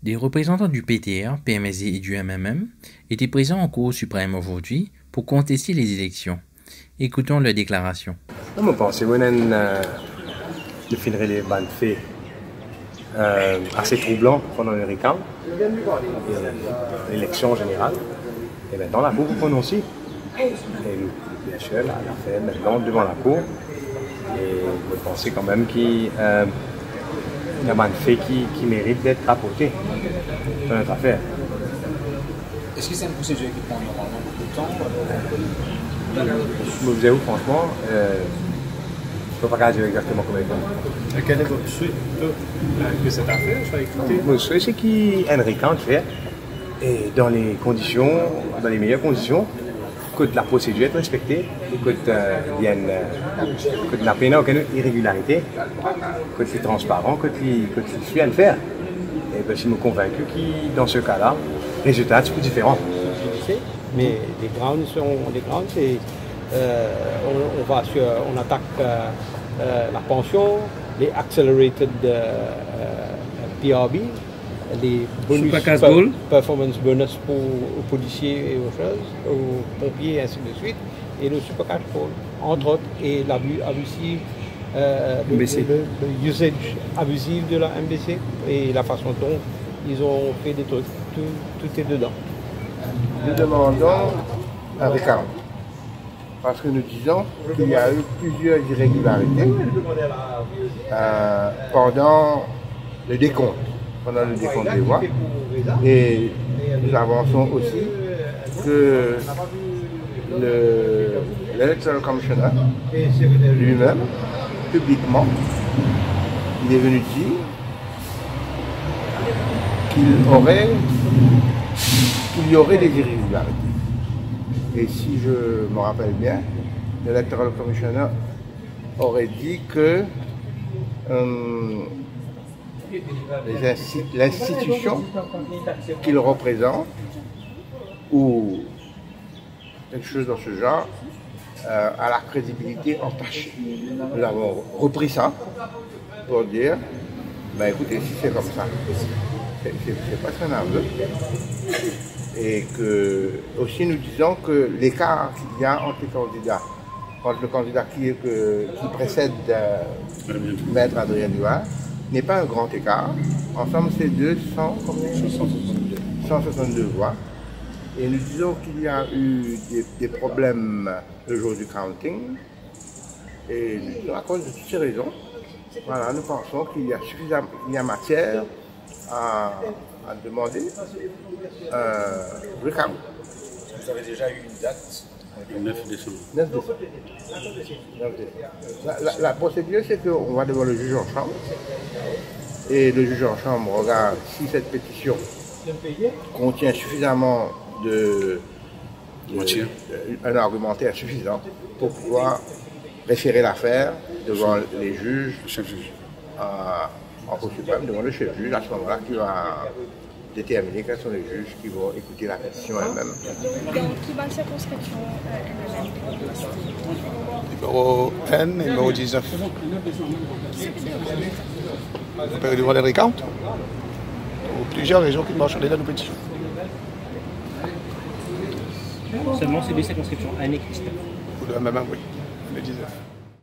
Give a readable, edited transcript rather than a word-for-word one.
Des représentants du PTR, PMSD et du MMM étaient présents en Cour suprême aujourd'hui pour contester les élections. Écoutons leur déclaration. Je pense que je finirai les bandes faits assez troublants pendant le recount, l'élection générale. Et maintenant, la Cour vous aussi. Et le PHL a fait maintenant devant la Cour. Et je pense quand même qu'il y a des bandes faits qui méritent d'être rapportés dans notre affaire. Est-ce que c'est une procédure qui prend normalement beaucoup de temps? Je me disais où, franchement, je ne peux pas dire exactement combien de temps. Quel est votre souhait que cette affaire soit écoutée? Mon souhait, c'est qu'il y ait un recount fait et dans les meilleures conditions, que la procédure est respectée, que la peine n'a aucune irrégularité, que c'est transparent, que c'est suit à le faire. Et je suis convaincu que dans ce cas-là, le résultat est différent. Mais les grounds, c'est on attaque la pension, les accelerated PRB, les bonus, performance bonus aux policiers et aux pompiers, et ainsi de suite, et le super cash pool, entre autres, et l'abus abusif, le usage abusif de la MBC et la façon dont ils ont fait des trucs, tout est dedans. Nous demandons un recount parce que nous disons qu'il y a eu plusieurs irrégularités pendant le décompte des voix, et nous avançons aussi que l'Electoral Commissioner lui-même, publiquement, il est venu dire qu'il y aurait des irrégularités. Et si je me rappelle bien, l'Electoral Commissioner aurait dit que l'institution qu'il représente, ou quelque chose dans ce genre, a la crédibilité entachée. Nous avons repris ça pour dire, ben écoutez, si c'est comme ça, c'est pas ce qu'on a vu. Et que aussi nous disons que l'écart qu'il y a entre les candidats, entre le candidat qui précède Maître Adrien Duval, n'est pas un grand écart. Ensemble, c'est 162 voix. Et nous disons qu'il y a eu des problèmes le jour du counting. Et nous disons, à cause de toutes ces raisons, voilà, nous pensons qu'il y a matière à demander recount. Vous avez déjà eu une date? Le 9 décembre. 9 décembre. La procédure, c'est qu'on va devant le juge en chambre. Et le juge en chambre regarde si cette pétition contient suffisamment un argumentaire suffisant pour pouvoir référer l'affaire devant les juges, en Cour suprême, devant le chef-juge, à ce moment-là, qui va déterminer quels sont les juges qui vont écouter la pétition elle-même. Dans quelle circonscription Numéro N, numéro 19. On peut devant les recounts. Pour plusieurs raisons qui marchent dans nos pétitions. Seulement c'est des circonscriptions Anne et Christophe. Pour le MMM, oui, le 19.